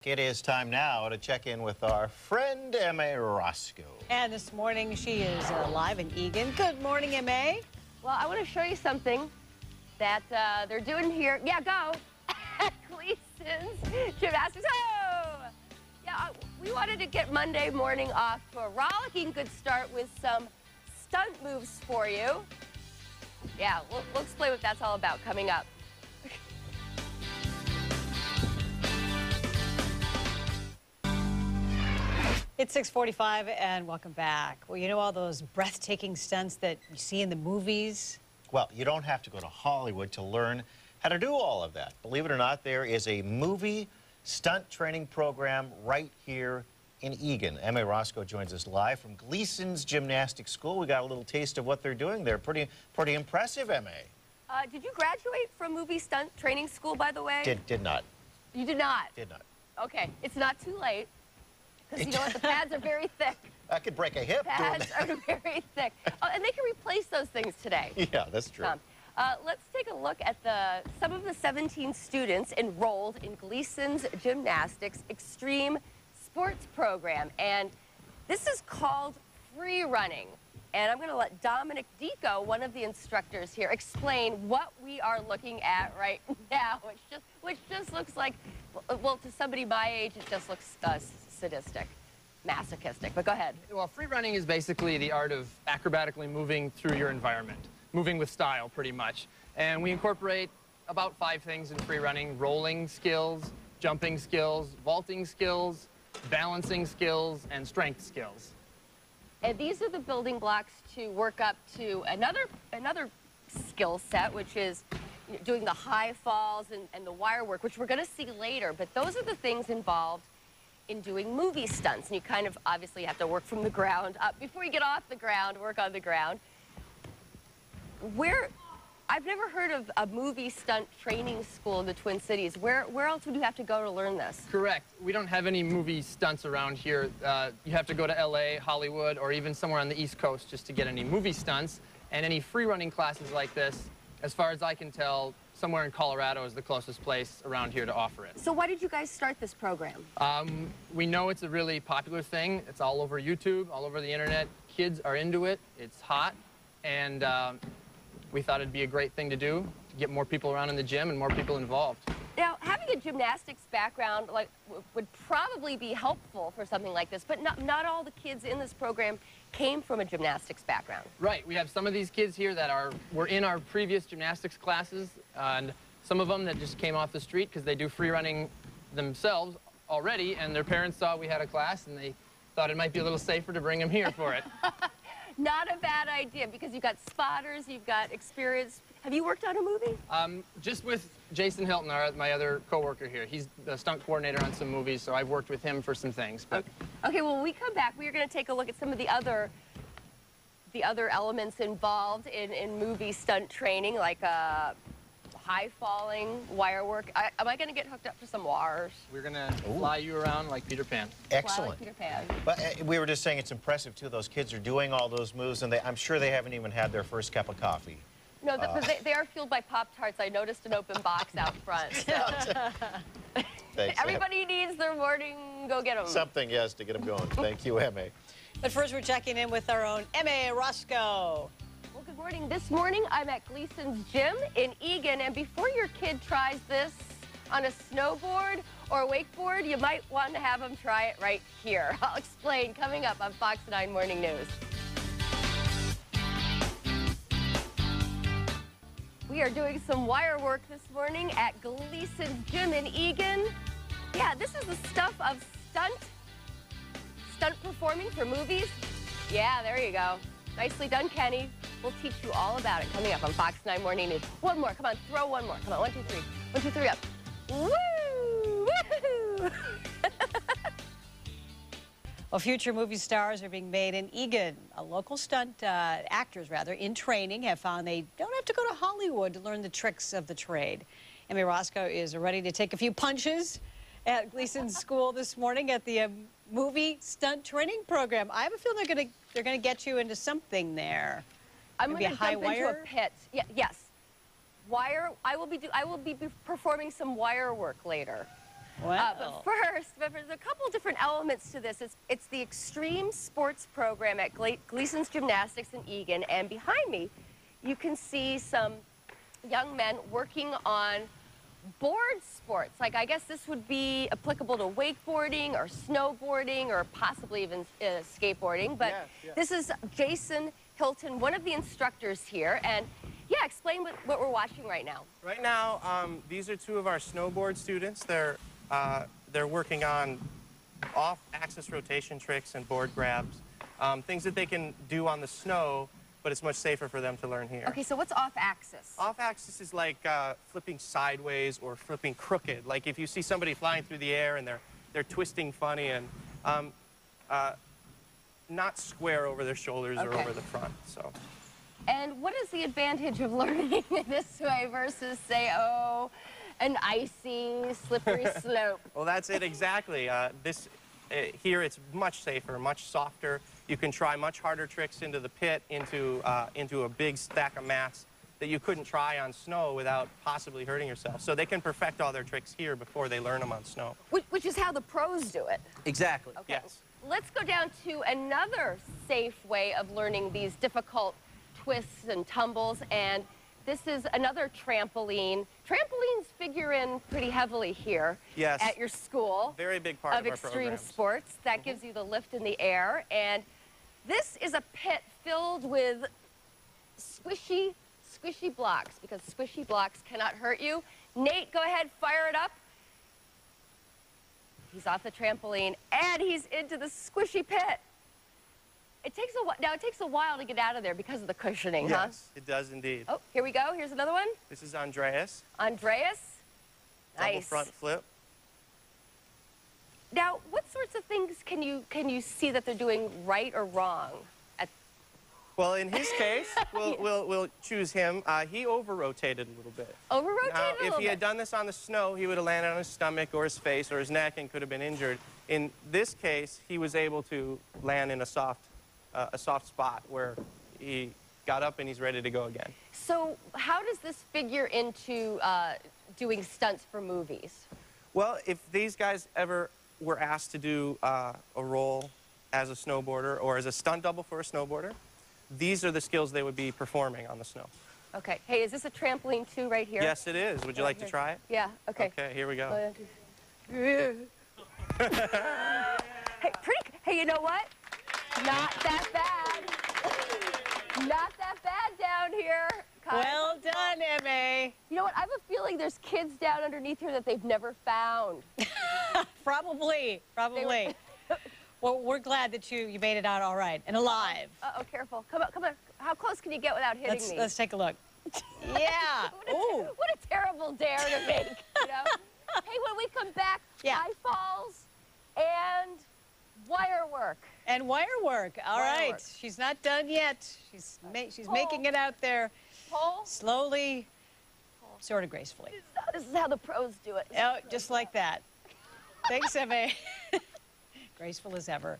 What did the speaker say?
It is time now to check in with our friend M.A. Roscoe. And this morning she is live in Egan. Good morning, M.A. Well, I want to show you something that they're doing here. Yeah, go. Gleason's Gymnastics. Oh! Yeah, we wanted to get Monday morning off to a rollicking good start with some stunt moves for you. Yeah, we'll explain what that's all about coming up. It's 6:45 and welcome back. Well, you know all those breathtaking stunts that you see in the movies? Well, you don't have to go to Hollywood to learn how to do all of that. Believe it or not, there is a movie stunt training program right here in Egan. M.A. Roscoe joins us live from Gleason's Gymnastics School. We got a little taste of what they're doing there. Pretty impressive, M.A. Did you graduate from movie stunt training school, by the way? Did not. You did not? Did not. Okay, it's not too late. Because you know what, the pads are very thick. I could break a hip doing that. Pads are very thick. Oh, and they can replace those things today. Yeah, that's true. Let's take a look at some of the 17 students enrolled in Gleason's Gymnastics Extreme Sports Program. And this is called free running. And I'm going to let Dominic Dico, one of the instructors here, explain what we are looking at right now, which just looks like, well, to somebody my age, it just looks sadistic, masochistic. But go ahead. Well, free running is basically the art of acrobatically moving through your environment, moving with style, pretty much. And we incorporate about 5 things in free running: rolling skills, jumping skills, vaulting skills, balancing skills, and strength skills. And these are the building blocks to work up to another skill set, which is doing the high falls and the wire work, which we're going to see later. But those are the things involved in doing movie stunts. And you kind of obviously have to work from the ground up. Before you get off the ground, work on the ground. I've never heard of a movie stunt training school in the Twin Cities. Where else would you have to go to learn this? Correct. We don't have any movie stunts around here. You have to go to LA, Hollywood, or even somewhere on the East Coast just to get any movie stunts. And any free running classes like this, as far as I can tell, somewhere in Colorado is the closest place around here to offer it. So why did you guys start this program? We know it's a really popular thing. It's all over YouTube, all over the internet. Kids are into it. It's hot. And we thought it'd be a great thing to do, to get more people around in the gym and more people involved. Now, having a gymnastics background would probably be helpful for something like this, but not all the kids in this program came from a gymnastics background. Right. We have some of these kids here that were in our previous gymnastics classes, and some of them that just came off the street because they do free running themselves already, and their parents saw we had a class, and they thought it might be a little safer to bring them here for it. Not a bad idea, because you've got spotters, you've got experience. Have you worked on a movie? Just with Jason Hilton, my other coworker here. He's the stunt coordinator on some movies, so I've worked with him for some things. But okay, well, when we come back, we are going to take a look at some of the other elements involved in movie stunt training, like high falling, wire work. Am I going to get hooked up to some wires? We're going to fly you around like Peter Pan. Excellent. Fly like Peter Pan. But we were just saying it's impressive, too. Those kids are doing all those moves, and I'm sure they haven't even had their first cup of coffee. No, they are fueled by Pop-Tarts. I noticed an open box out front. So. Thanks, Everybody needs their morning, go get them. Something, yes, to get them going. Thank you, M.A. But first we're checking in with our own M.A. Roscoe. Well, good morning. This morning I'm at Gleason's Gym in Egan, and before your kid tries this on a snowboard or a wakeboard, you might want to have them try it right here. I'll explain coming up on Fox 9 Morning News. We are doing some wire work this morning at Gleason's Gym in Egan. Yeah, this is the stuff of stunt performing for movies. Yeah, there you go. Nicely done, Kenny. We'll teach you all about it coming up on Fox 9 Morning News. One more, come on, throw one more. Come on, 1, 2, 3. 1, 2, 3, up. Woo! Woohoo! Well, future movie stars are being made in Egan. Local stunt actors, in training have found they don't have to go to Hollywood to learn the tricks of the trade. M.A. Roscoe is ready to take a few punches at Gleason's school this morning at the movie stunt training program. I have a feeling they're gonna get you into something there. I'm going to jump into a pit. Yeah, yes. Wire. I will be performing some wire work later. Wow. But there's a couple different elements to this. It's the extreme sports program at Gleason's Gymnastics in Egan, and behind me, you can see some young men working on board sports. Like, I guess this would be applicable to wakeboarding or snowboarding or possibly even skateboarding. But this is Jason Hilton, one of the instructors here. And yeah, explain what we're watching right now. Right now, these are two of our snowboard students. They're working on off-axis rotation tricks and board grabs, things that they can do on the snow, but it's much safer for them to learn here. Okay, so what's off-axis? Off-axis is like flipping sideways or flipping crooked. Like if you see somebody flying through the air and they're twisting funny and not square over their shoulders or over the front. So. And what is the advantage of learning this way versus, say, an icy, slippery slope? Well, that's it exactly. Here it's much safer, much softer. You can try much harder tricks into the pit, into a big stack of mats that you couldn't try on snow without possibly hurting yourself. So they can perfect all their tricks here before they learn them on snow. Which is how the pros do it. Exactly, Okay. yes. Let's go down to another safe way of learning these difficult twists and tumbles, and this is another trampoline. Trampolines figure in pretty heavily here at your school. Very big part of our extreme programs. sports. That gives you the lift in the air, and this is a pit filled with squishy blocks, because squishy blocks cannot hurt you. Nate, go ahead, fire it up. He's off the trampoline, and he's into the squishy pit. It takes a while to get out of there because of the cushioning, huh? Yes, it does indeed. Oh, here we go. Here's another one. This is Andreas. Andreas. Double Nice. front flip. Now, what sorts of things can you see that they're doing right or wrong? Well, in his case, we'll choose him. He over-rotated a little bit. Over-rotated Now, a little if he bit. had done this on the snow, he would have landed on his stomach or his face or his neck and could have been injured. In this case, he was able to land in a soft spot where he got up and he's ready to go again. So how does this figure into doing stunts for movies? Well, if these guys ever were asked to do a role as a snowboarder or as a stunt double for a snowboarder, these are the skills they would be performing on the snow. Okay. Hey, is this a trampoline too right here? Yes, it is. Would you like to try it? Yeah. Okay. Okay, here we go. Hey, hey, you know what? Not that bad. Not that bad down here. Well done, M.A. You know what? I have a feeling there's kids down underneath here that they've never found. Probably. Well, we're glad that you made it out all right and alive. Uh-oh, careful. Come on. How close can you get without hitting me? Let's take a look. Yeah. What a terrible dare to make, you know? Hey, when we come back, high falls and wire work. And wire work. All right. work. She's not done yet. She's making it out there Pole. slowly, sort of gracefully. This is how the pros do it. Oh, just like that. Thanks, M.A. Graceful as ever.